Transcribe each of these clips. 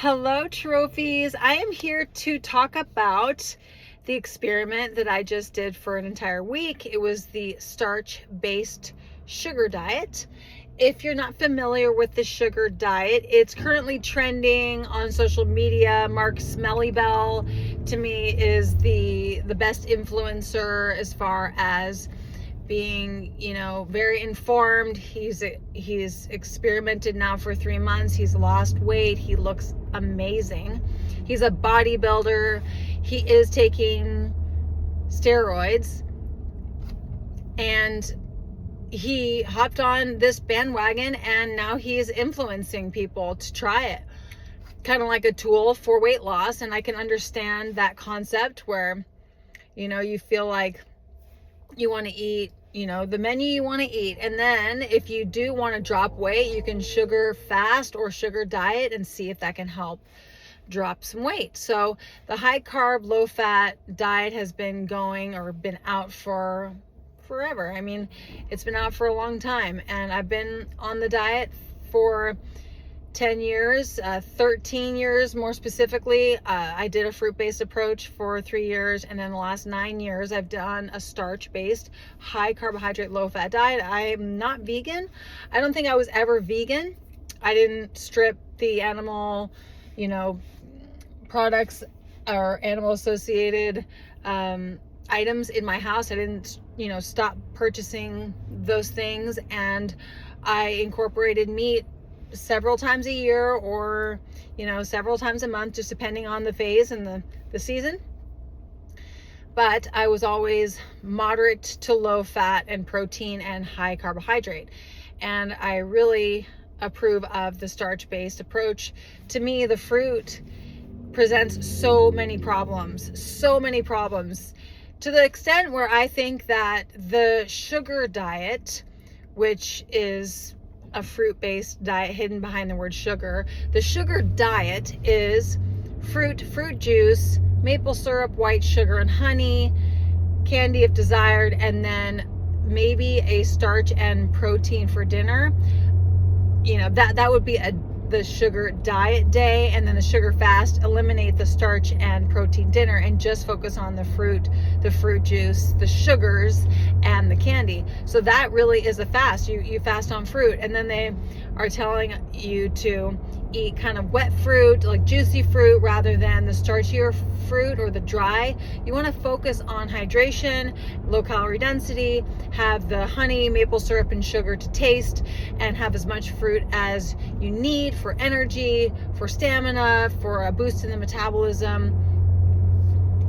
Hello, trophies. I am here to talk about the experiment that I just did for an entire week. It was the starch-based sugar diet. If you're not familiar with the sugar diet, it's currently trending on social media. Mark Smellybell, to me, is the best influencer as far as being, very informed. He's experimented now for 3 months. He's lost weight. He looks amazing. He's a bodybuilder. He is taking steroids, and he hopped on this bandwagon, and now he is influencing people to try it, kind of like a tool for weight loss. And I can understand that concept where, you feel like you want to eat the menu you want to eat, and then if you do want to drop weight, you can sugar fast or sugar diet and see if that can help drop some weight. So the high carb, low fat diet has been out for forever. I mean, it's been out for a long time, and I've been on the diet for 10 years, 13 years more specifically. I did a fruit-based approach for 3 years, and then the last 9 years I've done a starch-based, high carbohydrate, low fat diet. I'm not vegan. I don't think I was ever vegan. I didn't strip the animal, products or animal associated items in my house. I didn't, stop purchasing those things, and I incorporated meat several times a year, or several times a month, just depending on the phase and the season. But I was always moderate to low fat and protein and high carbohydrate, and I really approve of the starch-based approach. To me, the fruit presents so many problems to the extent where I think that the sugar diet, which is a fruit-based diet hidden behind the word sugar. The sugar diet is fruit juice, maple syrup, white sugar, and honey, candy if desired, and then maybe a starch and protein for dinner. That would be the sugar diet day, and then the sugar fast, eliminate the starch and protein dinner and just focus on the fruit juice, the sugars, and the candy. So that really is a fast. You fast on fruit, and then they are telling you to eat kind of wet fruit, like juicy fruit, rather than the starchier fruit or the dry. You want to focus on hydration, low calorie density, have the honey, maple syrup, and sugar to taste, and have as much fruit as you need for energy, for stamina, for a boost in the metabolism,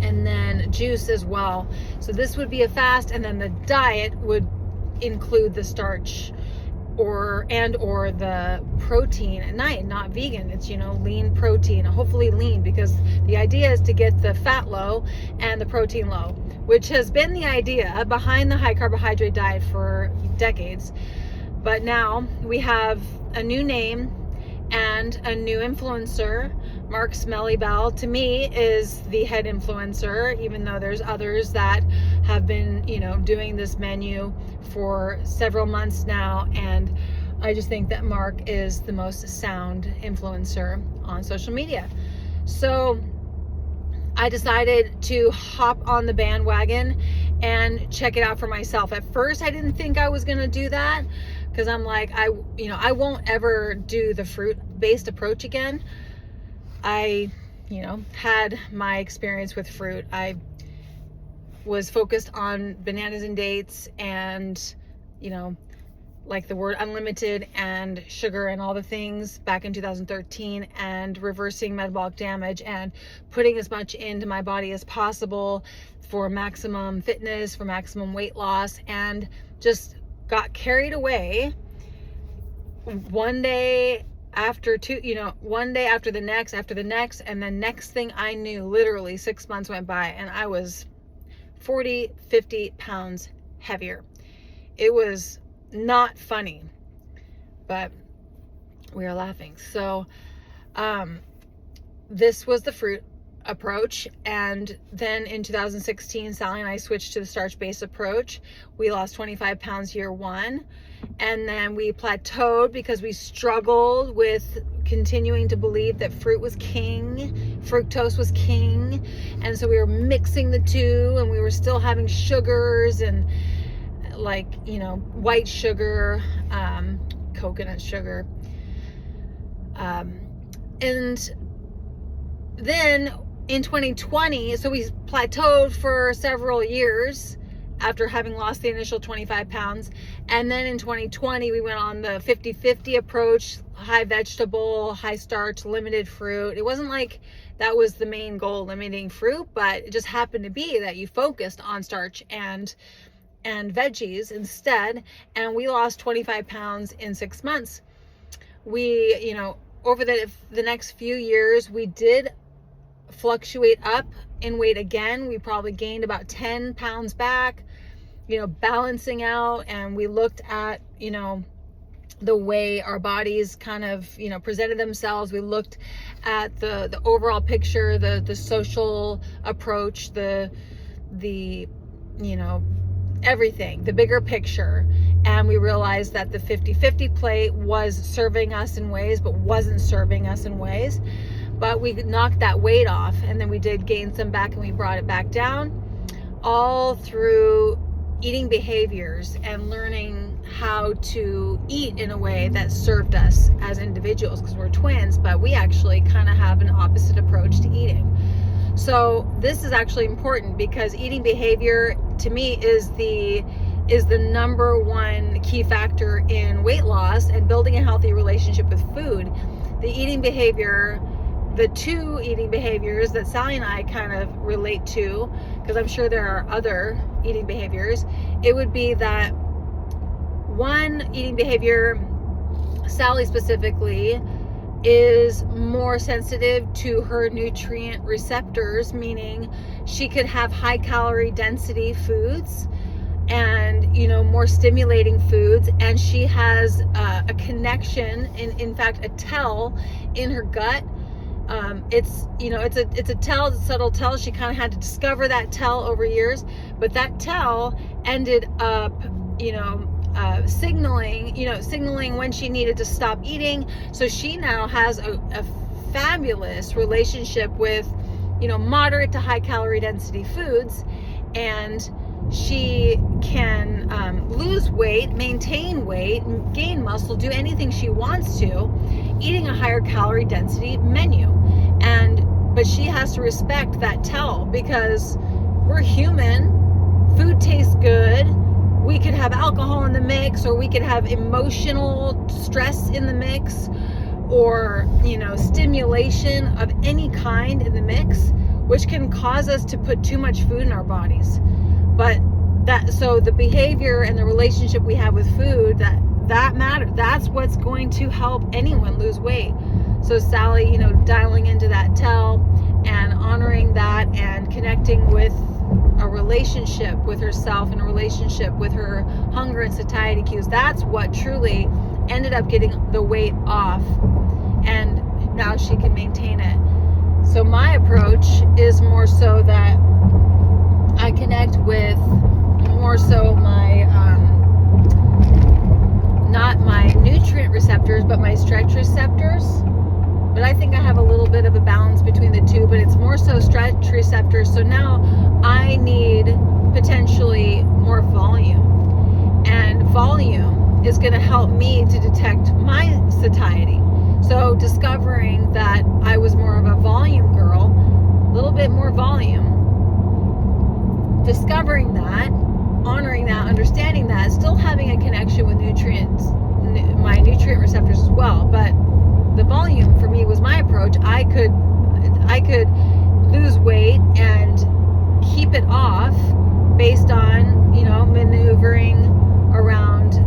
and then juice as well. So this would be a fast, and then the diet would include the starch or the protein at night. Not vegan, it's lean protein, hopefully lean, because the idea is to get the fat low and the protein low, which has been the idea behind the high carbohydrate diet for decades. But now we have a new name and a new influencer. Mark Smellybell, to me, is the head influencer, even though there's others that have been, doing this menu for several months now. And I just think that Mark is the most sound influencer on social media. So I decided to hop on the bandwagon and check it out for myself. At first, I didn't think I was going to do that, because I'm like, I won't ever do the fruit-based approach again. I, had my experience with fruit. I was focused on bananas and dates, and, like the word unlimited and sugar and all the things back in 2013, and reversing metabolic damage and putting as much into my body as possible for maximum fitness, for maximum weight loss, and just got carried away. One day after the next, and then next thing I knew, literally 6 months went by, and I was 40-50 pounds heavier. It was not funny, but we are laughing. So this was the fruit approach, and then in 2016 Sally and I switched to the starch-based approach. We lost 25 pounds year one, and then we plateaued because we struggled with continuing to believe that fruit was king, fructose was king, and so we were mixing the two, and we were still having sugars and like, white sugar, coconut sugar, and then in 2020, so we plateaued for several years after having lost the initial 25 pounds. And then in 2020, we went on the 50-50 approach, high vegetable, high starch, limited fruit. It wasn't like that was the main goal, limiting fruit, but it just happened to be that you focused on starch and veggies instead. And we lost 25 pounds in 6 months. We, over the next few years, we did fluctuate up in weight again. We probably gained about 10 pounds back, balancing out. And we looked at, the way our bodies kind of, presented themselves. We looked at the overall picture, the social approach, the everything, the bigger picture. And we realized that the 50-50 plate was serving us in ways, but wasn't serving us in ways. But we knocked that weight off, and then we did gain some back, and we brought it back down, all through eating behaviors and learning how to eat in a way that served us as individuals, because we're twins, but we actually kind of have an opposite approach to eating. So this is actually important, because eating behavior to me is the number one key factor in weight loss and building a healthy relationship with food. The two eating behaviors that Sally and I kind of relate to, because I'm sure there are other eating behaviors, it would be that one eating behavior, Sally specifically, is more sensitive to her nutrient receptors, meaning she could have high calorie density foods and more stimulating foods, and she has a connection, in fact a tell in her gut. It's a subtle tell. She kind of had to discover that tell over years, but that tell ended up signaling when she needed to stop eating. So she now has a fabulous relationship with moderate to high calorie density foods, and she can lose weight, maintain weight, gain muscle, do anything she wants to, eating a higher calorie density menu. But she has to respect that tell, because we're human. Food tastes good. We could have alcohol in the mix, or we could have emotional stress in the mix, or stimulation of any kind in the mix, which can cause us to put too much food in our bodies. So the behavior and the relationship we have with food, that matters. That's what's going to help anyone lose weight. So Sally, dialing into that tell and honoring that and connecting with a relationship with herself and a relationship with her hunger and satiety cues, that's what truly ended up getting the weight off, and now she can maintain it. So my approach is more so that I connect with more so my not my nutrient receptors, but my stretch receptors. But I think I have a little bit of a balance between the two, but it's more so stretch receptors. So now I need potentially more volume, and volume is going to help me to detect my satiety. So discovering that I was more of a volume girl, a little bit more volume, discovering that, honoring that, understanding that, still having a connection with nutrients, my nutrient receptors as well. But the volume for me was my approach. I could lose weight and keep it off based on, maneuvering around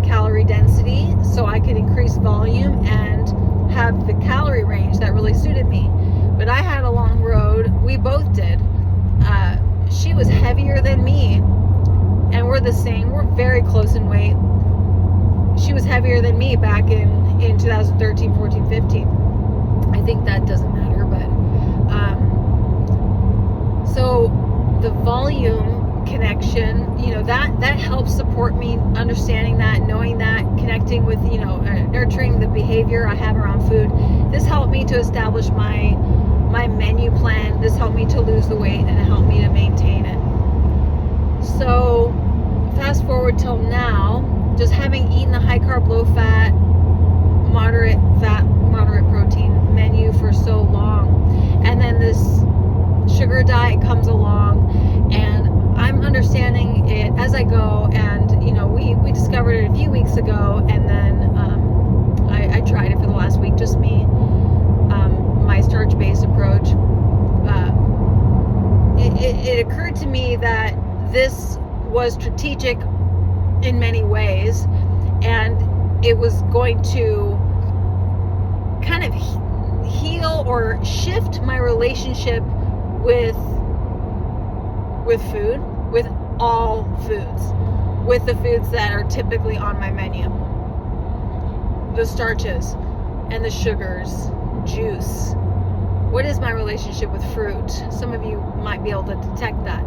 calorie density, so I could increase volume and have the calorie range that really suited me. But I had a long road. We both did. She was heavier than me, and we're the same. We're very close in weight. She was heavier than me back in 2013, 14, 15. I think that doesn't matter, but so the volume connection, that helps support support me understanding that, knowing that, connecting with, nurturing the behavior I have around food. This helped me to establish my menu plan. This helped me to lose the weight, and it helped me to maintain it. So fast forward till now, just having eaten a high carb, low fat, moderate protein menu for so long, and then this sugar diet comes along, and I'm understanding it as I go. And we discovered it a few weeks ago, and then I tried it for the last week, just me, my starch-based approach. It occurred to me that this was strategic in many ways, and it was going to kind of heal or shift my relationship with food, with all foods, with the foods that are typically on my menu, the starches and the sugars, juice. What is my relationship with fruit? Some of you might be able to detect that.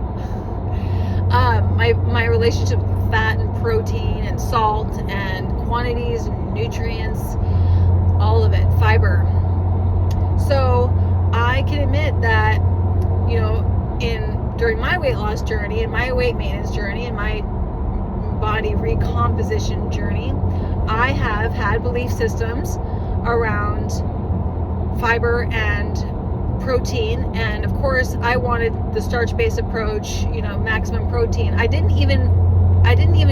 My relationship with fat and protein and salt and quantities and nutrients, all of it, fiber. So I can admit that, during my weight loss journey and my weight maintenance journey and my body recomposition journey, I have had belief systems around fiber and protein. And of course, I wanted the starch-based approach, maximum protein. I didn't even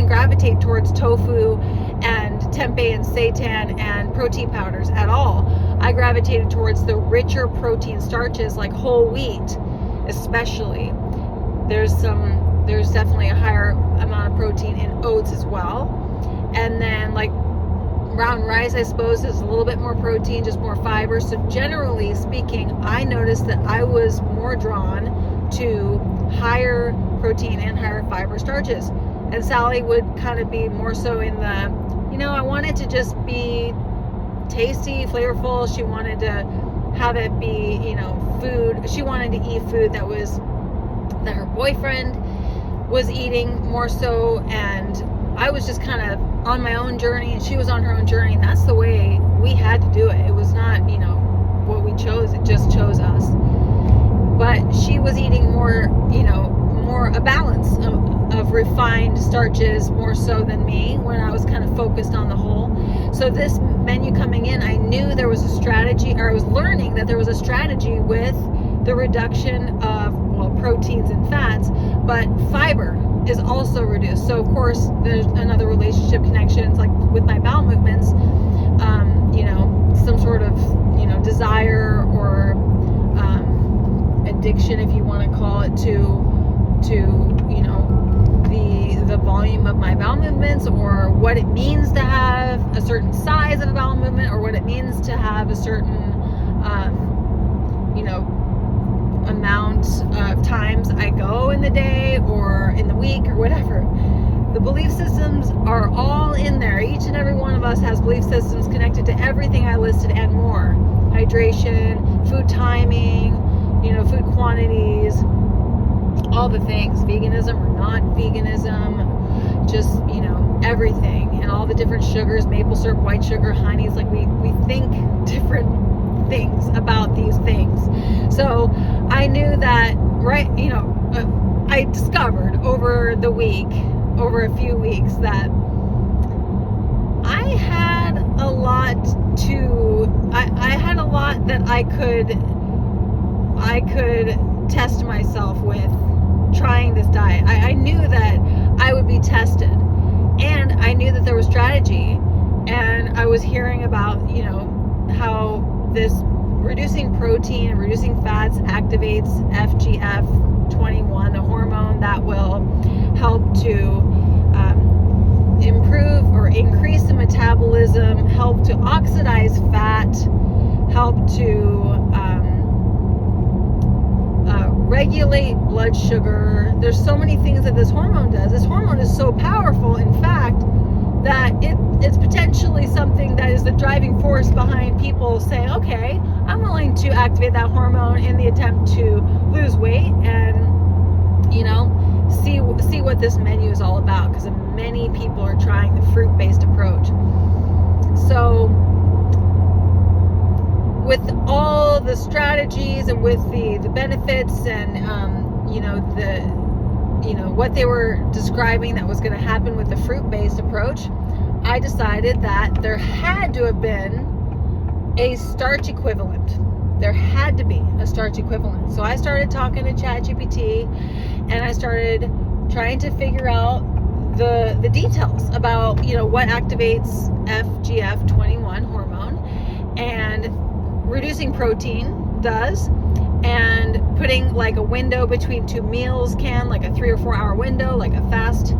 gravitate towards tofu and tempeh and seitan and protein powders at all. I gravitated towards the richer protein starches like whole wheat, especially. There's definitely a higher amount of protein in oats as well. And then like brown rice, I suppose, is a little bit more protein, just more fiber. So generally speaking, I noticed that I was more drawn to higher protein and higher fiber starches. And Sally would kind of be more so in the, I wanted to just be tasty, flavorful. She wanted to have it be, food. She wanted to eat food that her boyfriend was eating more so, and I was just kind of on my own journey, and she was on her own journey, and that's the way we had to do it. It was not, what we chose, it just chose us. But she was eating more, more a balance of refined starches more so than me, when I was kind of focused on the whole. So this menu coming in, I knew there was a strategy, or I was learning that there was a strategy with the reduction of, proteins and fats, but fiber is also reduced. So of course there's another relationship connection. It's like with my bowel movements, some sort of, desire or addiction, if you want to call it, to the volume of my bowel movements, or what it means to have a certain size of a bowel movement, or what it means to have a certain amount of times I go in the day or in the week or whatever. The belief systems are all in there. Each and every one of us has belief systems connected to everything I listed and more. Hydration, food timing, food quantities, all the things. Veganism or not veganism, just, everything. And all the different sugars, maple syrup, white sugar, honeys. Like we think different things about these things. So I knew that, I discovered over a few weeks, that I had a lot that I could test myself with trying this diet. I knew that I would be tested, and I knew that there was strategy, and I was hearing about, how this reducing protein and reducing fats activates FGF21, the hormone that will help to improve or increase the metabolism, help to oxidize fat, help to regulate blood sugar. There's so many things that this hormone does. This hormone is so powerful, in fact, that it's potentially something that is the driving force behind people saying, okay, I'm willing to activate that hormone in the attempt to lose weight and, see what this menu is all about, because many people are trying the fruit-based approach. So with all the strategies and with the benefits and what they were describing that was going to happen with the fruit-based approach, I decided that there had to have been a starch equivalent. There had to be a starch equivalent. So I started talking to ChatGPT, and I started trying to figure out the details about what activates FGF21 hormone, and reducing protein does, and putting like a window between two meals can, like a 3 or 4 hour window, like a fast,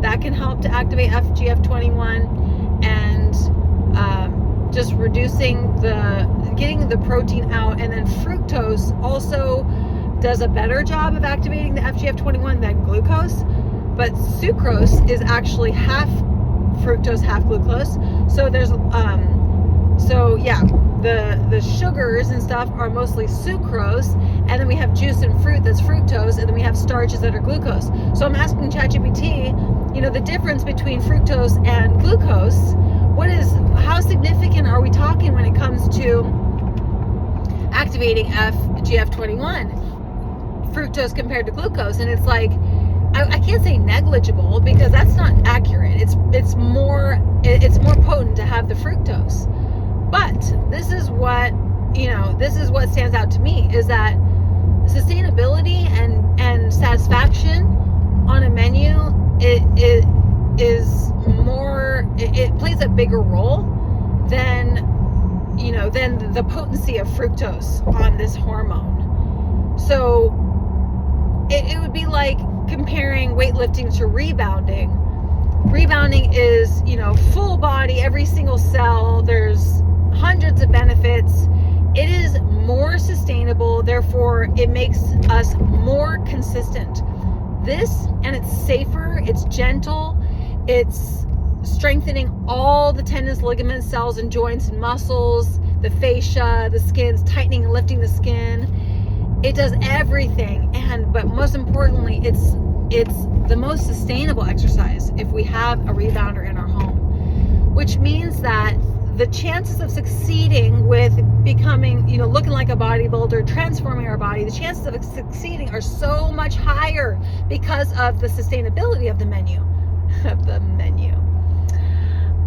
that can help to activate FGF21, and just getting the protein out. And then fructose also does a better job of activating the FGF21 than glucose, but sucrose is actually half fructose, half glucose. So there's the sugars and stuff are mostly sucrose, and then we have juice and fruit that's fructose, and then we have starches that are glucose. So I'm asking ChatGPT, the difference between fructose and glucose. How significant are we talking when it comes to activating FGF21, fructose compared to glucose? And it's like, I can't say negligible, because that's not accurate. It's more potent to have the fructose. But this is what stands out to me, is that sustainability and satisfaction on a menu, it plays a bigger role than the potency of fructose on this hormone. So it would be like comparing weightlifting to rebounding. Rebounding is, full body, every single cell. There's hundreds of benefits. It is more sustainable, therefore it makes us more consistent. And it's safer, it's gentle, it's strengthening all the tendons, ligaments, cells, and joints and muscles, the fascia, the skin's tightening and lifting the skin. It does everything, but most importantly, it's the most sustainable exercise if we have a rebounder in our home, which means that the chances of succeeding with becoming, looking like a bodybuilder, transforming our body, the chances of succeeding are so much higher because of the sustainability of the menu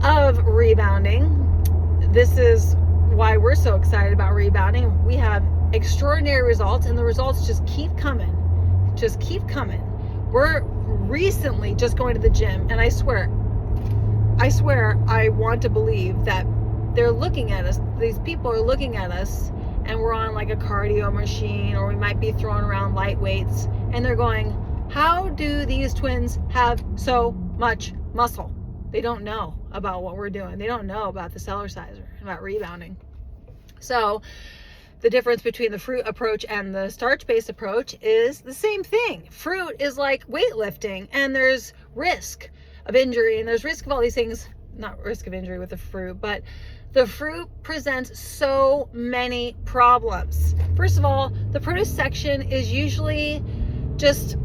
of rebounding. This is why we're so excited about rebounding. We have extraordinary results, and the results just keep coming. We're recently just going to the gym, and I swear, I want to believe that they're looking at us. These people are looking at us, and we're on like a cardio machine, or we might be throwing around light weights, and they're going, how do these twins have so much muscle? They don't know about what we're doing. They don't know about the cell sizer, about rebounding. So the difference between the fruit approach and the starch-based approach is the same thing. Fruit is like weightlifting, and there's risk of injury, and there's risk of all these things. Not risk of injury with the fruit, but the fruit presents so many problems. First of all, the produce section is usually just,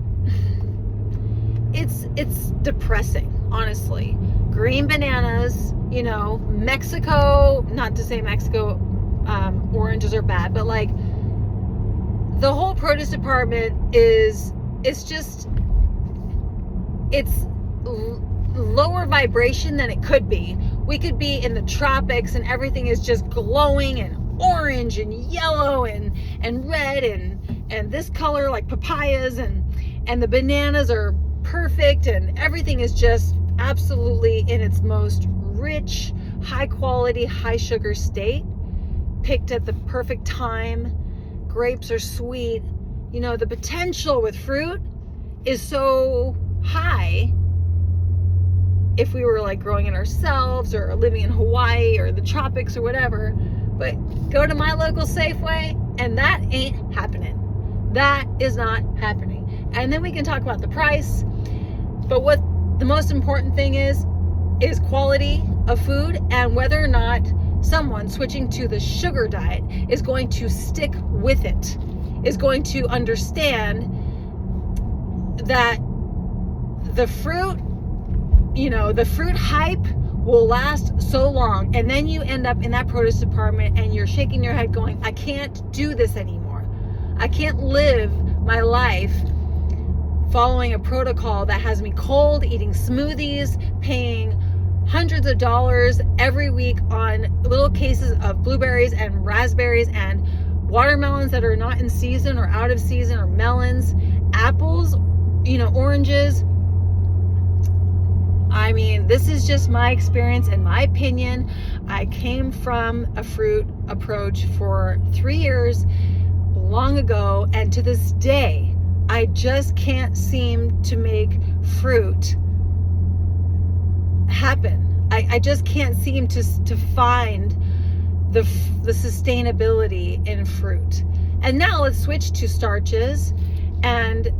it's depressing, honestly. Green bananas, Mexico, not to say Mexico, oranges are bad, but like the whole produce department it's lower vibration than it could be. We could be in the tropics and everything is just glowing and orange and yellow and red and this color, like papayas, and the bananas are perfect, and everything is just absolutely in its most rich, high quality, high sugar state, picked at the perfect time. Grapes are sweet. The potential with fruit is so high if we were like growing it ourselves or living in Hawaii or the tropics or whatever. But go to my local Safeway and that ain't happening. That is not happening. And then we can talk about the price. But what the most important thing is quality of food, and whether or not someone switching to the sugar diet is going to stick with it, is going to understand that the fruit, the fruit hype will last so long, and then you end up in that produce department and you're shaking your head going, I can't do this anymore. I can't live my life following a protocol that has me cold, eating smoothies, paying hundreds of dollars every week on little cases of blueberries and raspberries and watermelons that are not in season or out of season, or melons, apples, oranges. I mean, this is just my experience and my opinion. I came from a fruit approach for 3 years long ago, and to this day, I just can't seem to make fruit happen. I just can't seem to find the sustainability in fruit. And now let's switch to starches, and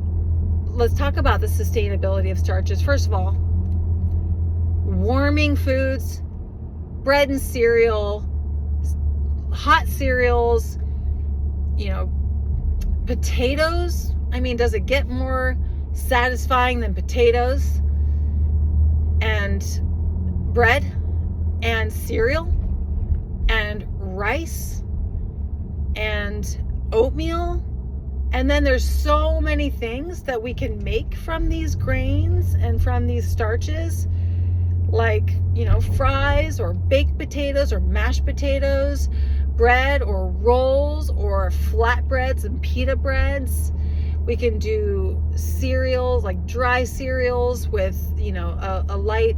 let's talk about the sustainability of starches. First of all, warming foods, bread and cereal, hot cereals, potatoes. I mean, does it get more satisfying than potatoes? And bread and cereal and rice and oatmeal. And then there's so many things that we can make from these grains and from these starches, like, fries or baked potatoes or mashed potatoes, bread or rolls or flatbreads and pita breads. We can do cereals, like dry cereals with, a light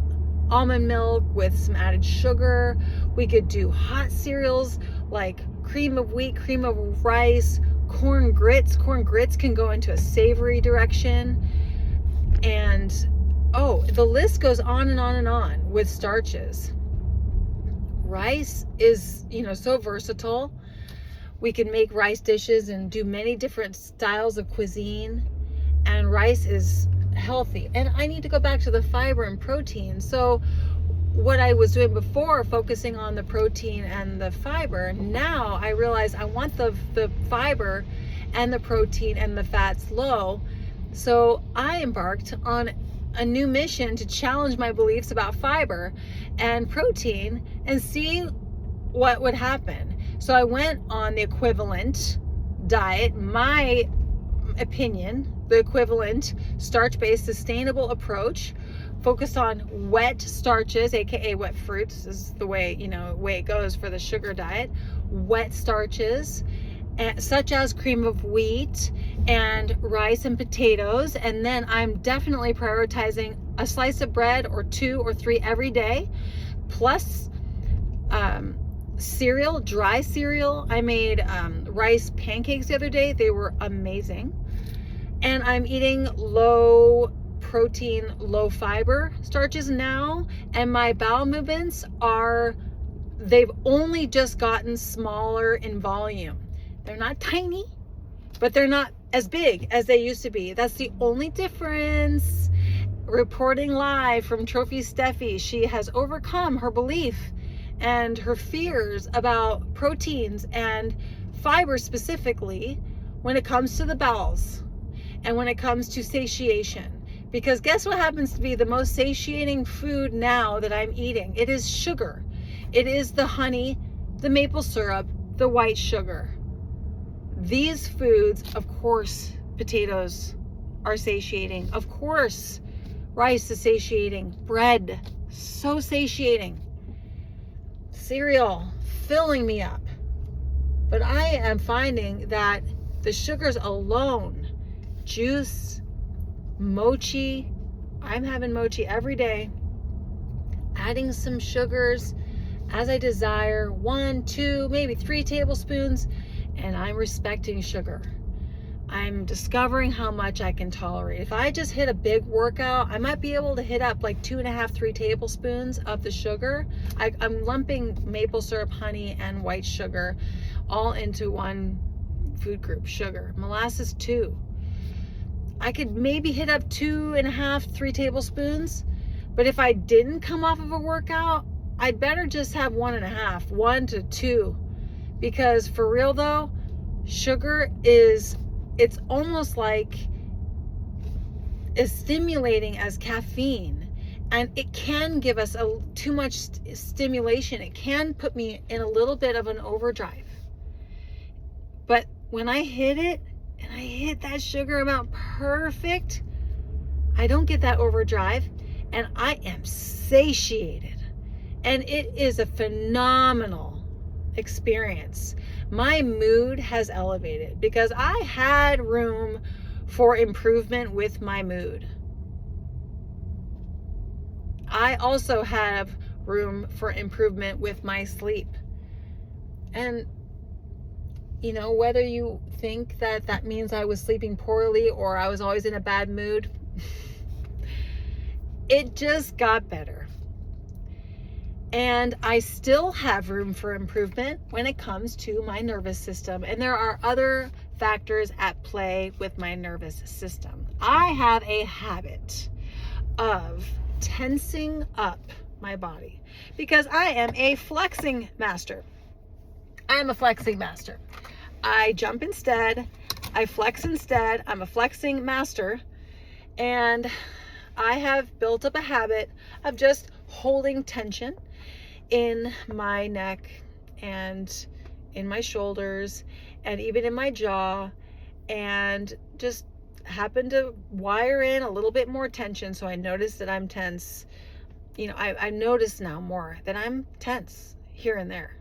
almond milk with some added sugar. We could do hot cereals like cream of wheat, cream of rice, corn grits. Corn grits can go into a savory direction. And the list goes on and on and on with starches. Rice is, so versatile. We can make rice dishes and do many different styles of cuisine. And rice is healthy. And I need to go back to the fiber and protein. So what I was doing before, focusing on the protein and the fiber, now I realize I want the fiber and the protein and the fats low. So I embarked on a new mission to challenge my beliefs about fiber and protein and see what would happen. So I went on the equivalent diet, my opinion, the equivalent starch-based sustainable approach, focused on wet starches, aka wet fruits. This is the way it goes for the sugar diet. Wet starches, such as cream of wheat and rice and potatoes. And then I'm definitely prioritizing a slice of bread or 2 or 3 every day, plus cereal, dry cereal. I made rice pancakes the other day. They were amazing. And I'm eating low protein, low fiber starches now. And my bowel movements they've only just gotten smaller in volume. They're not tiny, but they're not as big as they used to be. That's the only difference. Reporting live from Trophy Steffi, she has overcome her belief and her fears about proteins and fiber specifically when it comes to the bowels and when it comes to satiation. Because guess what happens to be the most satiating food now that I'm eating? It is sugar. It is the honey, the maple syrup, the white sugar. These foods, of course, potatoes are satiating. Of course, rice is satiating. Bread, so satiating. Cereal, filling me up. But I am finding that the sugars alone, juice, mochi, I'm having mochi every day, adding some sugars as I desire, 1, 2, maybe 3 tablespoons, and I'm respecting sugar. I'm discovering how much I can tolerate. If I just hit a big workout, I might be able to hit up like 2.5, 3 tablespoons of the sugar. I'm lumping maple syrup, honey, and white sugar all into one food group, sugar. Molasses, 2. I could maybe hit up 2.5, 3 tablespoons, but if I didn't come off of a workout, I'd better just have 1.5, 1 to 2, because for real though, sugar it's almost like as stimulating as caffeine, and it can give us too much stimulation. It can put me in a little bit of an overdrive. But when I hit it, and I hit that sugar amount perfect, I don't get that overdrive, and I am satiated. And it is a phenomenal experience. My mood has elevated because I had room for improvement with my mood. I also have room for improvement with my sleep. And whether you think that that means I was sleeping poorly or I was always in a bad mood, it just got better. And I still have room for improvement when it comes to my nervous system. And there are other factors at play with my nervous system. I have a habit of tensing up my body because I am a flexing master. I jump instead. I flex instead. I'm a flexing master. And I have built up a habit of just holding tension in my neck and in my shoulders and even in my jaw, and just happen to wire in a little bit more tension. So I notice that I'm tense. I notice now more that I'm tense here and there,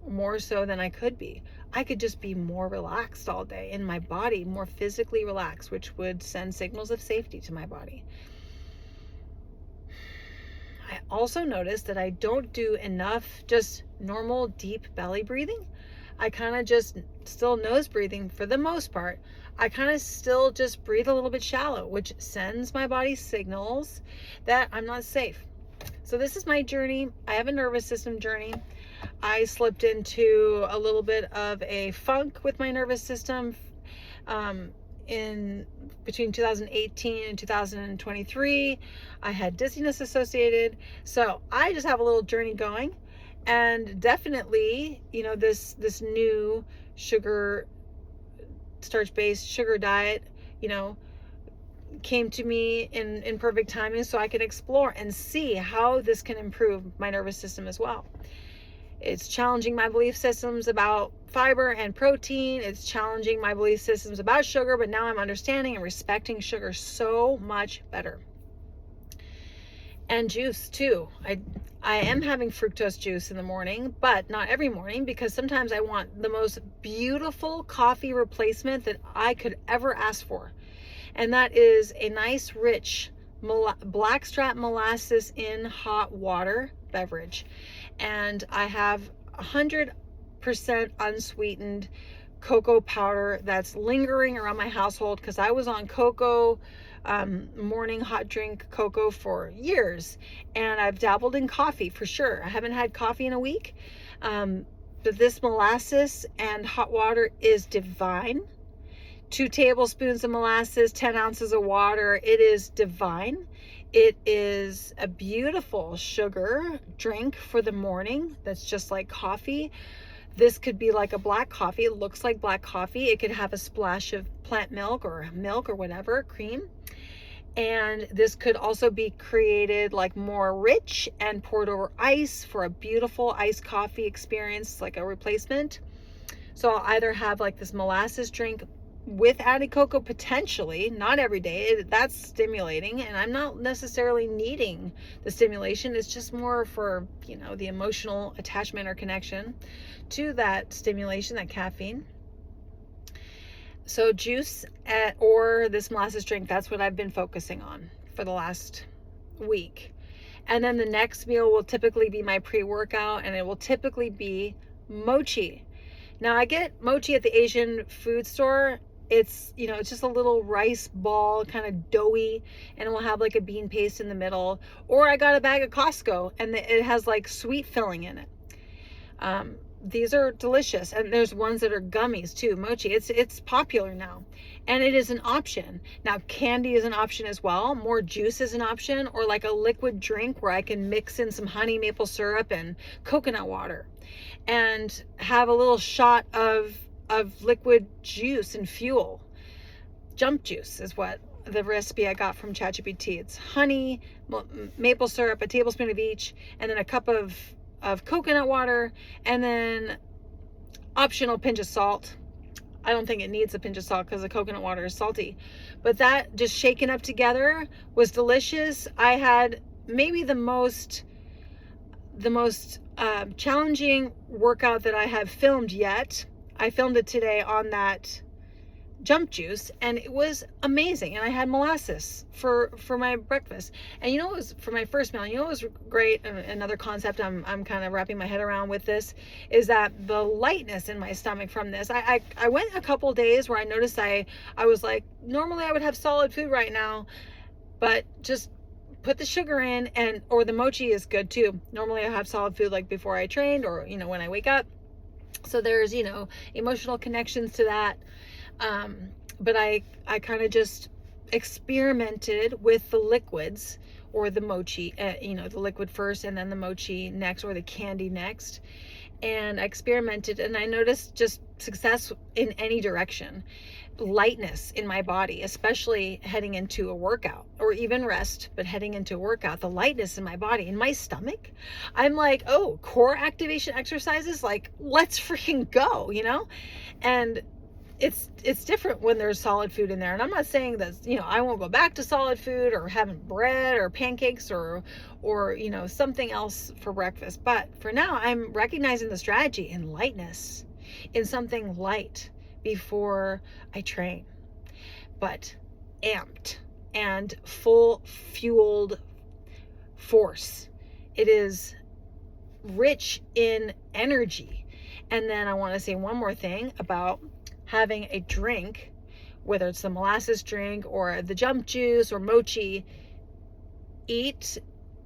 more so than I could be. I could just be more relaxed all day in my body, more physically relaxed, which would send signals of safety to my body. I also noticed that I don't do enough just normal deep belly breathing. I kind of just still nose breathing for the most part. I kind of still just breathe a little bit shallow, which sends my body signals that I'm not safe. So this is my journey. I have a nervous system journey. I slipped into a little bit of a funk with my nervous system in between 2018 and 2023. I had dizziness associated. So I just have a little journey going, and definitely, this new starch-based sugar diet, came to me in perfect timing so I could explore and see how this can improve my nervous system as well. It's challenging my belief systems about fiber and protein. It's challenging my belief systems about sugar, but now I'm understanding and respecting sugar so much better. And juice too. I am having fructose juice in the morning, but not every morning, because sometimes I want the most beautiful coffee replacement that I could ever ask for. And that is a nice, rich blackstrap molasses in hot water beverage. And I have 100% unsweetened cocoa powder that's lingering around my household because I was on cocoa, morning hot drink cocoa for years, and I've dabbled in coffee for sure. I haven't had coffee in a week, but this molasses and hot water is divine. 2 tablespoons of molasses, 10 ounces of water. It is divine. It is a beautiful sugar drink for the morning that's just like coffee. This could be like a black coffee. It looks like black coffee. It could have a splash of plant milk or whatever, cream. And this could also be created like more rich and poured over ice for a beautiful iced coffee experience, like a replacement. So I'll either have like this molasses drink with added cocoa, potentially, not every day. That's stimulating, and I'm not necessarily needing the stimulation. It's just more for, the emotional attachment or connection to that stimulation, that caffeine. So juice or this molasses drink, that's what I've been focusing on for the last week. And then the next meal will typically be my pre-workout, and it will typically be mochi. Now I get mochi at the Asian food store. It's, it's just a little rice ball, kind of doughy, and it will have like a bean paste in the middle. Or I got a bag at Costco, and it has like sweet filling in it. These are delicious, and there's ones that are gummies too. Mochi, it's popular now, and it is an option. Now candy is an option as well. More juice is an option, or like a liquid drink where I can mix in some honey, maple syrup, and coconut water, and have a little shot of liquid juice and fuel. Jump juice is what the recipe I got from ChatGPT. It's honey, maple syrup, a tablespoon of each, and then a cup of coconut water, and then optional pinch of salt. I don't think it needs a pinch of salt because the coconut water is salty, but that just shaken up together was delicious. I had maybe the most challenging workout that I have filmed yet. I filmed it today on that jump juice, and it was amazing. And I had molasses for my breakfast. And you know what was for my first meal? You know what was great? Another concept I'm kind of wrapping my head around with this is that the lightness in my stomach from this. I went a couple days where I noticed I was like, normally I would have solid food right now, but just put the sugar in, or the mochi is good too. Normally I have solid food like before I trained, or when I wake up. So there's emotional connections to that. But I kind of just experimented with the liquids, or the mochi, the liquid first and then the mochi next, or the candy next. And I experimented, and I noticed just success in any direction. Lightness in my body, especially heading into a workout, or even rest, but heading into a workout, the lightness in my body, in my stomach. I'm like, oh, core activation exercises, like, let's freaking go, and it's different when there's solid food in there. And I'm not saying that, I won't go back to solid food or having bread or pancakes or something else for breakfast. But for now, I'm recognizing the strategy in lightness, in something light before I train, but amped and full fueled force. It is rich in energy. And then I want to say one more thing about having a drink, whether it's the molasses drink or the jump juice or mochi. Eat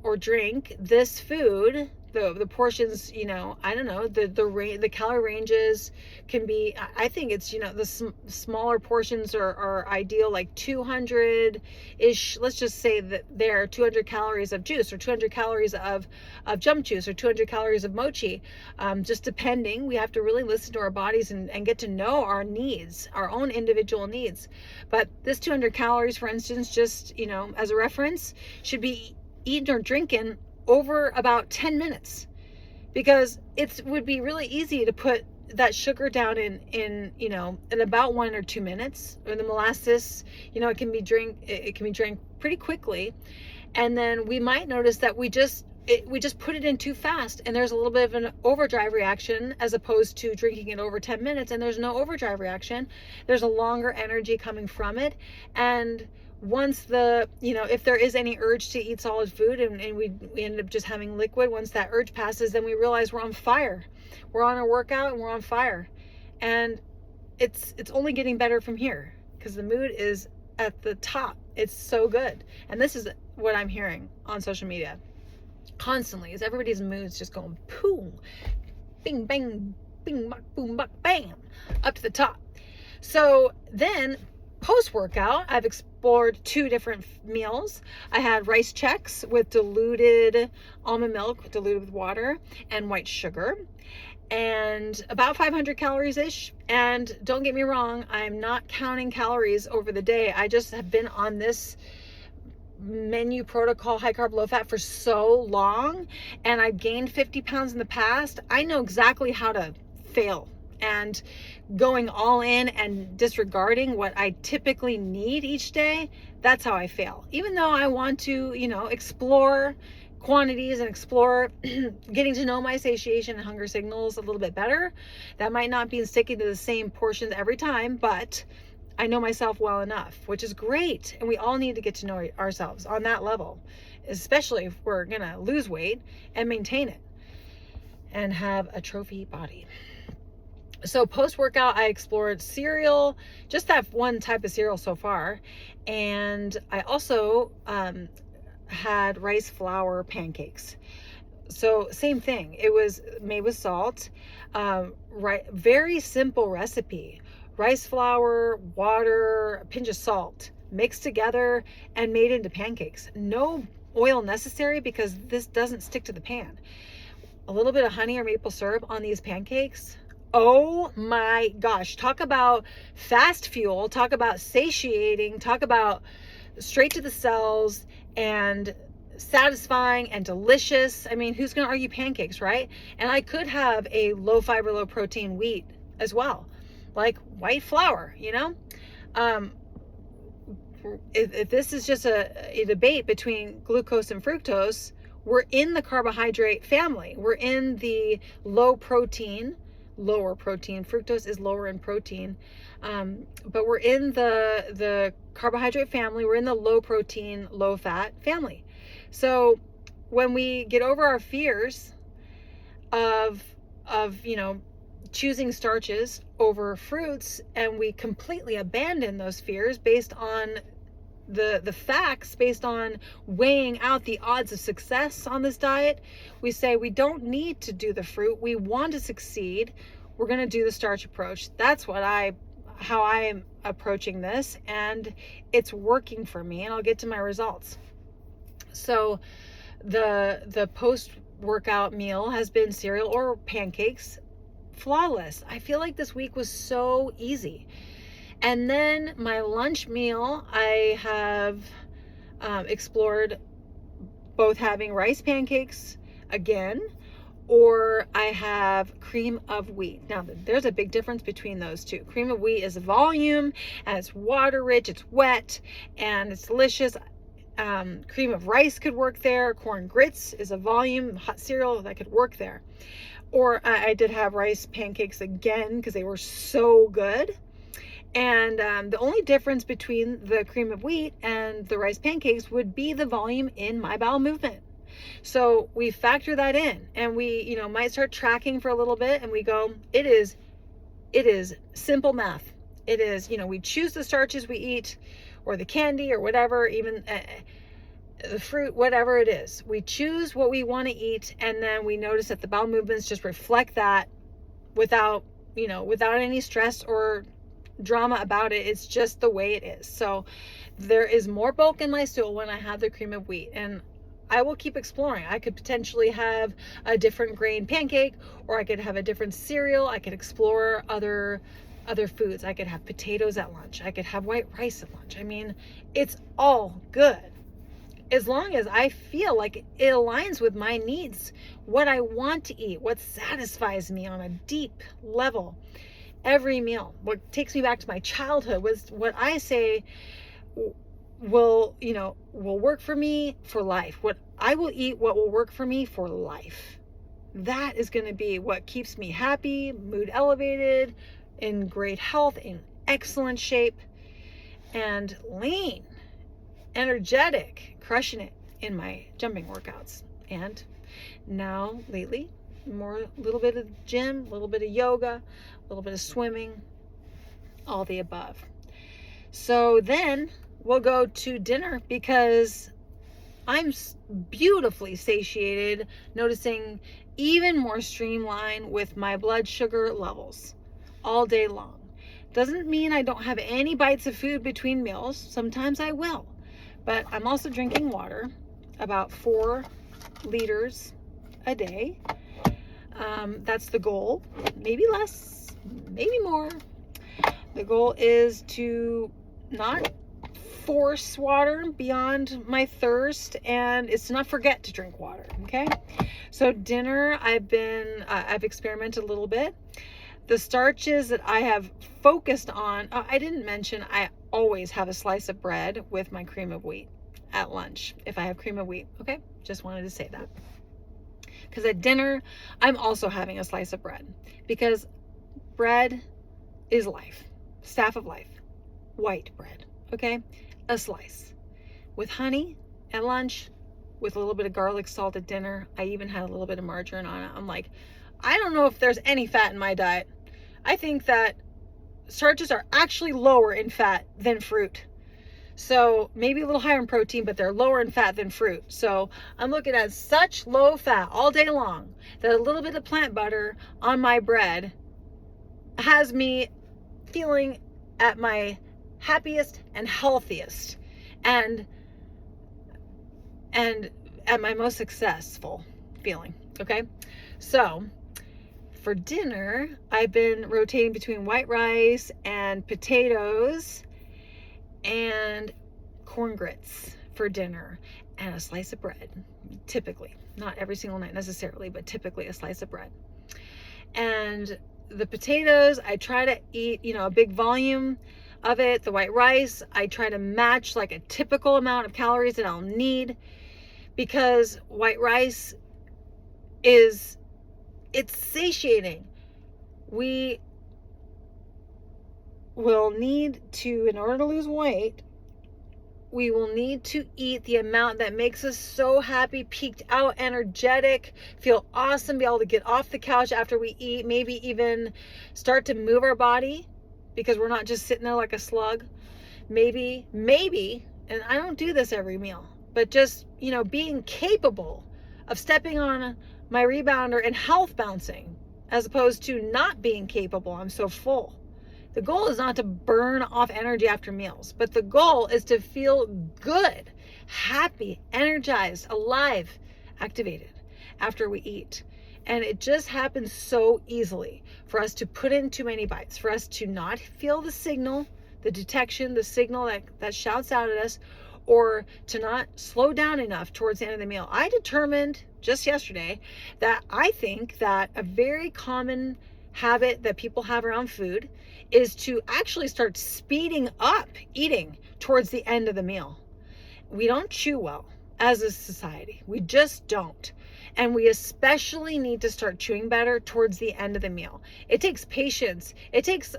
or drink this food, the portions, I don't know, the calorie ranges can be, I think it's, the smaller portions are ideal, like 200-ish, let's just say that there are 200 calories of juice, or 200 calories of jump juice, or 200 calories of mochi, just depending. We have to really listen to our bodies and get to know our needs, our own individual needs. But this 200 calories, for instance, just, as a reference, should be eaten or drinking over about 10 minutes, because it would be really easy to put that sugar down in about 1 or 2 minutes. Or the molasses, it can be drank pretty quickly, and then we might notice that we just put it in too fast, and there's a little bit of an overdrive reaction, as opposed to drinking it over 10 minutes and there's no overdrive reaction. There's a longer energy coming from it. And once if there is any urge to eat solid food, and we end up just having liquid, once that urge passes, then we realize we're on fire. We're on a workout and we're on fire. And it's only getting better from here, because the mood is at the top. It's so good. And this is what I'm hearing on social media constantly, is everybody's mood's just going boom, bing, bang, bing, buck, boom, buck, bam, up to the top. So then post-workout, I've explored 2 different meals. I had rice checks with diluted almond milk, diluted with water, and white sugar, and about 500 calories ish. And don't get me wrong, I'm not counting calories over the day. I just have been on this menu protocol, high carb, low fat, for so long, and I've gained 50 pounds in the past. I know exactly how to fail. And going all in and disregarding what I typically need each day, that's how I fail. Even though I want to, explore quantities and explore getting to know my satiation and hunger signals a little bit better. That might not be sticking to the same portions every time, but I know myself well enough, which is great. And we all need to get to know ourselves on that level, especially if we're going to lose weight and maintain it and have a trophy body. So post-workout, I explored cereal, just that one type of cereal so far. And I also had rice flour pancakes. So same thing. It was made with salt, very simple recipe. Rice flour, water, a pinch of salt, mixed together and made into pancakes. No oil necessary, because this doesn't stick to the pan. A little bit of honey or maple syrup on these pancakes. Oh my gosh, talk about fast fuel, talk about satiating, talk about straight to the cells and satisfying and delicious. I mean, who's going to argue pancakes, right? And I could have a low fiber, low protein wheat as well, like white flour, you know? If this is just a debate between glucose and fructose, we're in the carbohydrate family. We're in the lower protein. Fructose is lower in protein. But we're in the carbohydrate family. We're in the low protein, low fat family. So when we get over our fears of choosing starches over fruits, and we completely abandon those fears based on the facts, based on weighing out the odds of success on this diet, we say we don't need to do the fruit. We want to succeed. We're going to do the starch approach. That's how I am approaching this, and it's working for me, and I'll get to my results. So the post-workout meal has been cereal or pancakes. Flawless. I feel like this week was so easy. And then my lunch meal, I have explored both having rice pancakes again, or I have cream of wheat. Now, there's a big difference between those two. Cream of wheat is volume, and it's water rich, it's wet, and it's delicious. Cream of rice could work there. Corn grits is a volume, hot cereal that could work there. Or I did have rice pancakes again because they were so good. And the only difference between the cream of wheat and the rice pancakes would be the volume in my bowel movement. So we factor that in, and we, might start tracking for a little bit, and we go, it is simple math. It is, we choose the starches we eat, or the candy, or whatever, even the fruit, whatever it is. We choose what we want to eat, and then we notice that the bowel movements just reflect that without any stress or drama about it. It's just the way it is. So there is more bulk in my stool when I have the cream of wheat, and I will keep exploring. I could potentially have a different grain pancake, or I could have a different cereal. I could explore other foods. I could have potatoes at lunch. I could have white rice at lunch. I mean, it's all good, as long as I feel like it aligns with my needs, what I want to eat, what satisfies me on a deep level. Every meal, what takes me back to my childhood, was what I say will work for me for life. What I will eat, what will work for me for life. That is going to be what keeps me happy, mood elevated, in great health, in excellent shape, and lean, energetic, crushing it in my jumping workouts. And now lately, a little bit of gym, a little bit of yoga, a little bit of swimming, all the above. So then we'll go to dinner, because I'm beautifully satiated, noticing even more streamlined with my blood sugar levels all day long. Doesn't mean I don't have any bites of food between meals. Sometimes I will, but I'm also drinking water, about 4 liters a day. That's the goal. Maybe less, maybe more. The goal is to not force water beyond my thirst, and it's to not forget to drink water. Okay. So dinner, I've experimented a little bit. The starches that I have focused on, I didn't mention, I always have a slice of bread with my cream of wheat at lunch if I have cream of wheat. Okay. Just wanted to say that. Because at dinner, I'm also having a slice of bread, because bread is life, staff of life, white bread, okay? A slice with honey at lunch, with a little bit of garlic salt at dinner. I even had a little bit of margarine on it. I'm like, I don't know if there's any fat in my diet. I think that starches are actually lower in fat than fruit. So maybe a little higher in protein, but they're lower in fat than fruit. So I'm looking at such low fat all day long that a little bit of plant butter on my bread has me feeling at my happiest and healthiest, and at my most successful feeling. Okay. So For dinner, I've been rotating between white rice and potatoes and corn grits for dinner and a slice of bread. Typically, not every single night necessarily, but typically a slice of bread. And the potatoes, I try to eat, a big volume of it. The white rice, I try to match like a typical amount of calories that I'll need, because white rice it's satiating. We will need to, in order to lose weight, we will need to eat the amount that makes us so happy, peaked out, energetic, feel awesome, be able to get off the couch after we eat, maybe even start to move our body because we're not just sitting there like a slug. Maybe, and I don't do this every meal, but just, being capable of stepping on my rebounder and health bouncing, as opposed to not being capable. I'm so full. The goal is not to burn off energy after meals, but the goal is to feel good, happy, energized, alive, activated after we eat. And it just happens so easily for us to put in too many bites, for us to not feel the signal, the detection, the signal that shouts out at us, or to not slow down enough towards the end of the meal. I determined just yesterday that I think that a very common habit that people have around food is to actually start speeding up eating towards the end of the meal. We don't chew well as a society. We just don't. And we especially need to start chewing better towards the end of the meal. It takes patience. It takes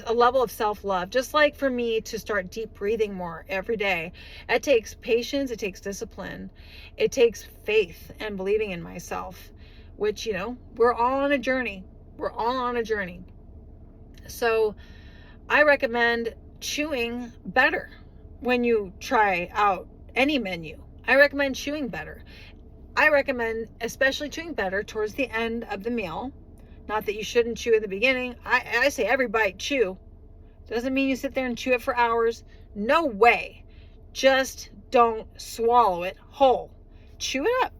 a level of self-love. Just like for me to start deep breathing more every day, it takes patience. It takes discipline. It takes faith and believing in myself, which, we're all on a journey. We're all on a journey. So I recommend chewing better when you try out any menu. I recommend chewing better. I recommend especially chewing better towards the end of the meal. Not that you shouldn't chew in the beginning. I say every bite chew. Doesn't mean you sit there and chew it for hours. No way. Just don't swallow it whole. Chew it up.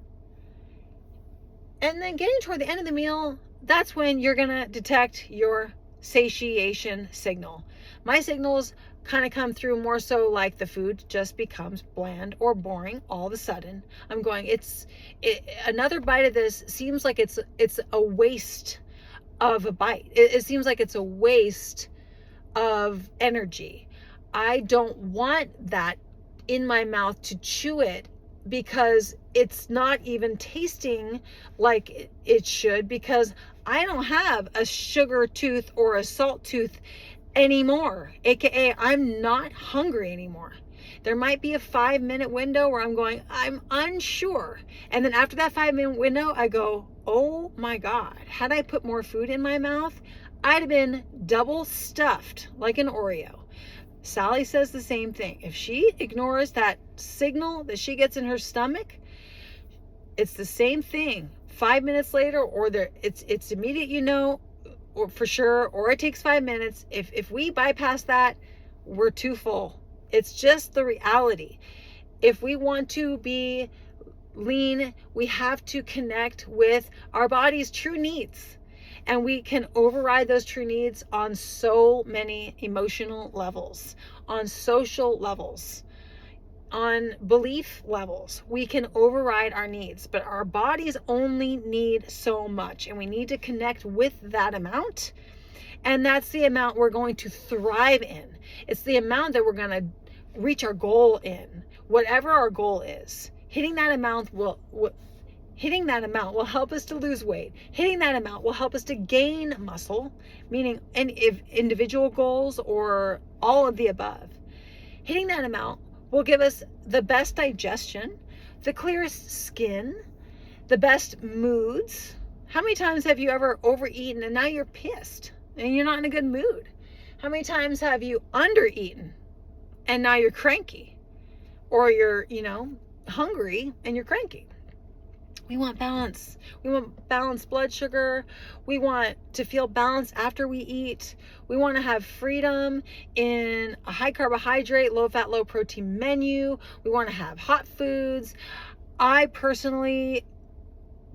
And then getting toward the end of the meal, that's when you're going to detect your satiation signal. My signals kind of come through more so like the food just becomes bland or boring all of a sudden. I'm going, another bite of this seems like it's a waste of a bite. It seems like it's a waste of energy. I don't want that in my mouth to chew it, because it's not even tasting like it should, because I don't have a sugar tooth or a salt tooth anymore, aka I'm not hungry anymore. There might be a 5-minute window where I'm going, I'm unsure, and then after that 5-minute window I go, oh my God, had I put more food in my mouth, I'd have been double stuffed like an Oreo. Sally says the same thing. If she ignores that signal that she gets in her stomach, it's the same thing 5 minutes later, or it's immediate, or for sure, or it takes 5 minutes. If we bypass that, we're too full. It's just the reality. If we want to be lean, we have to connect with our body's true needs. And we can override those true needs on so many emotional levels, on social levels, on belief levels. We can override our needs, but our bodies only need so much, and we need to connect with that amount. And that's the amount we're going to thrive in. It's the amount that we're going to reach our goal in, whatever our goal is. Hitting that amount will help us to lose weight. Hitting that amount will help us to gain muscle, meaning if individual goals or all of the above. Hitting that amount will give us the best digestion, the clearest skin, the best moods. How many times have you ever overeaten and now you're pissed and you're not in a good mood? How many times have you undereaten and now you're cranky? Or you're, hungry and you're cranky? We want balance. We want balanced blood sugar. We want to feel balanced after we eat. We want to have freedom in a high carbohydrate, low fat, low protein menu. We want to have hot foods. I personally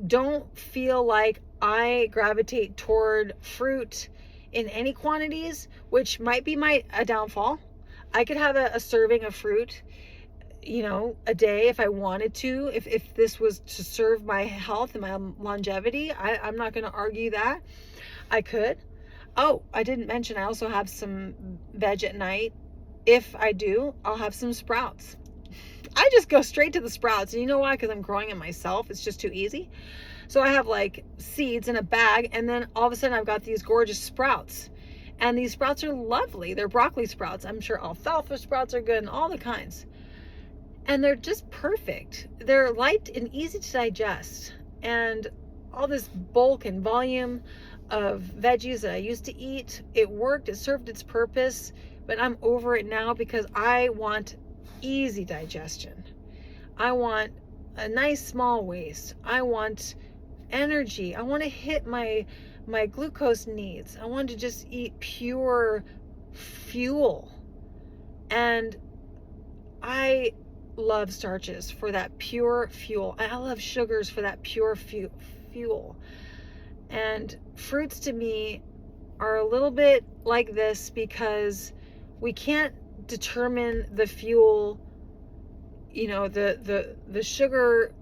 don't feel like I gravitate toward fruit in any quantities, which might be a downfall. I could have a serving of fruit, a day if I wanted to, if this was to serve my health and my longevity. I'm not going to argue that. I could. Oh, I didn't mention I also have some veg at night. If I do, I'll have some sprouts. I just go straight to the sprouts. And you know why? Because I'm growing it myself. It's just too easy. So I have like seeds in a bag, and then all of a sudden I've got these gorgeous sprouts. And these sprouts are lovely. They're broccoli sprouts. I'm sure alfalfa sprouts are good and all the kinds. And they're just perfect. They're light and easy to digest. And all this bulk and volume of veggies that I used to eat, it worked, it served its purpose, but I'm over it now because I want easy digestion. I want a nice small waist. I want energy. I want to hit my glucose needs. I want to just eat pure fuel. And I love starches for that pure fuel. I love sugars for that pure fuel. And fruits to me are a little bit like this because we can't determine the fuel, the sugar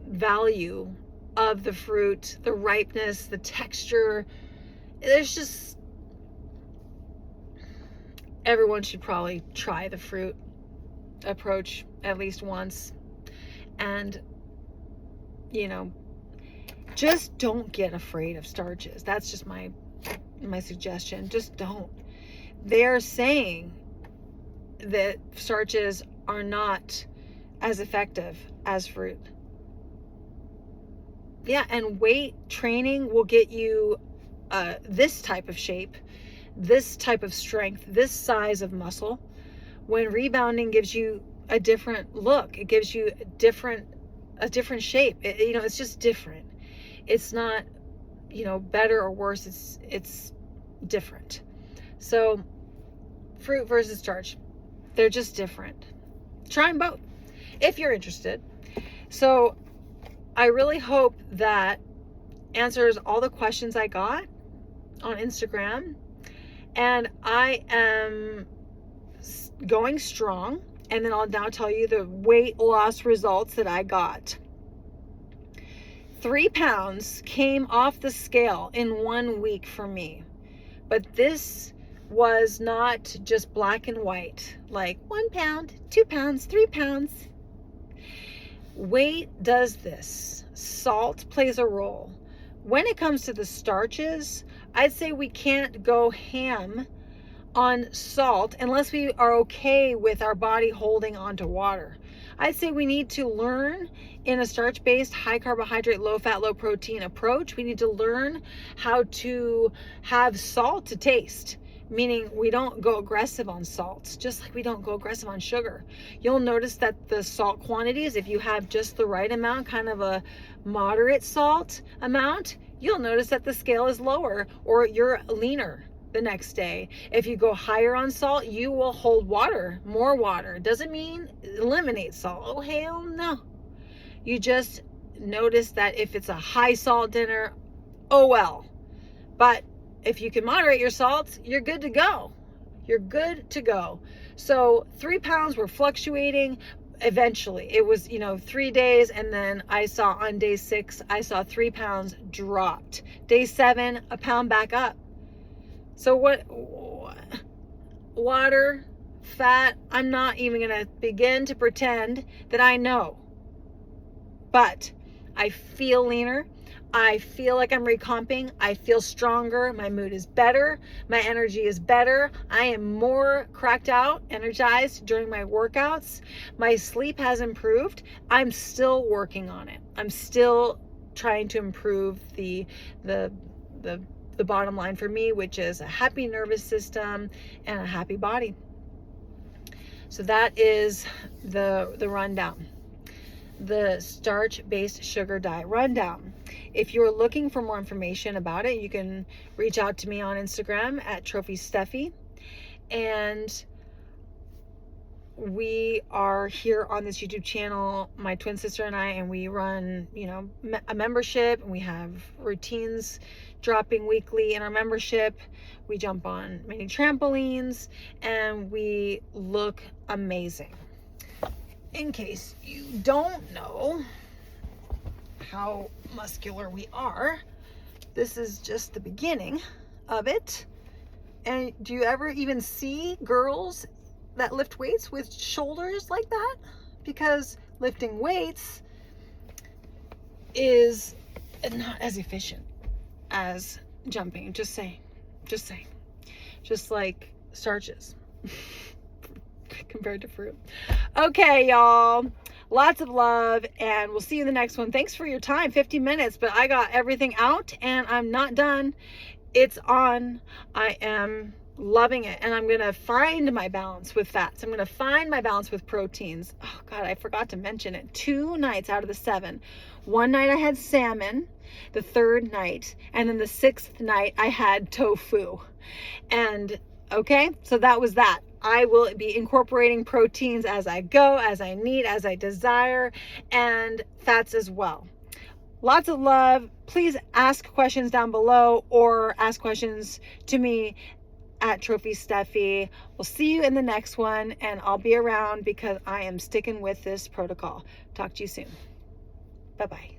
value of the fruit, the ripeness, the texture. There's just, everyone should probably try the fruit approach at least once. And, just don't get afraid of starches. That's just my suggestion. Just don't. They're saying that starches are not as effective as fruit. Yeah, and weight training will get you this type of shape, this type of strength, this size of muscle, when rebounding gives you a different look. It gives you a different shape. It's just different. It's not, better or worse. It's different. So fruit versus starch, they're just different. Try them both if you're interested. So I really hope that answers all the questions I got on Instagram. And I am going strong. And then I'll now tell you the weight loss results that I got. 3 pounds came off the scale in 1 week for me. But this was not just black and white, like 1 pound, 2 pounds, 3 pounds. Weight does this. Salt plays a role. When it comes to the starches, I'd say we can't go ham on salt unless we are okay with our body holding on to water. I'd say we need to learn in a starch-based, high carbohydrate, low fat, low protein approach. We need to learn how to have salt to taste, meaning we don't go aggressive on salts, just like we don't go aggressive on sugar. You'll notice that the salt quantities, if you have just the right amount, kind of a moderate salt amount, you'll notice that the scale is lower or you're leaner the next day. If you go higher on salt, you will hold water, more water. Doesn't mean eliminate salt. Oh, hell no. You just notice that if it's a high salt dinner, oh well. But if you can moderate your salts, you're good to go. You're good to go. So 3 pounds were fluctuating. Eventually it was, 3 days. And then I saw on day 6, I saw 3 pounds dropped. Day 7, a pound back up. So what, water, fat, I'm not even going to begin to pretend that I know. But I feel leaner. I feel like I'm recomping. I feel stronger. My mood is better. My energy is better. I am more cracked out, energized during my workouts. My sleep has improved. I'm still working on it. I'm still trying to improve the bottom line for me, which is a happy nervous system and a happy body. So that is the rundown. The starch-based sugar diet rundown. If you're looking for more information about it, you can reach out to me on Instagram at TrophySteffi. And we are here on this YouTube channel, my twin sister and I, and we run, you know, a membership, and we have routines dropping weekly in our membership. We jump on many trampolines and we look amazing. In case you don't know how muscular we are, this is just the beginning of it. And do you ever even see girls that lift weights with shoulders like that? Because lifting weights is not as efficient as jumping. Just saying. Just like starches compared to fruit. Okay, y'all. Lots of love, and we'll see you in the next one. Thanks for your time. 50 minutes, but I got everything out and I'm not done. It's on. I am loving it, and I'm gonna find my balance with fats. I'm gonna find my balance with proteins. Oh God, I forgot to mention it. 2 nights out of the 7. One night I had salmon, the 3rd night, and then the 6th night I had tofu. And okay, so that was that. I will be incorporating proteins as I go, as I need, as I desire, and fats as well. Lots of love. Please ask questions down below or ask questions to me at Trophy Steffi. We'll see you in the next one, and I'll be around because I am sticking with this protocol. Talk to you soon. Bye-bye.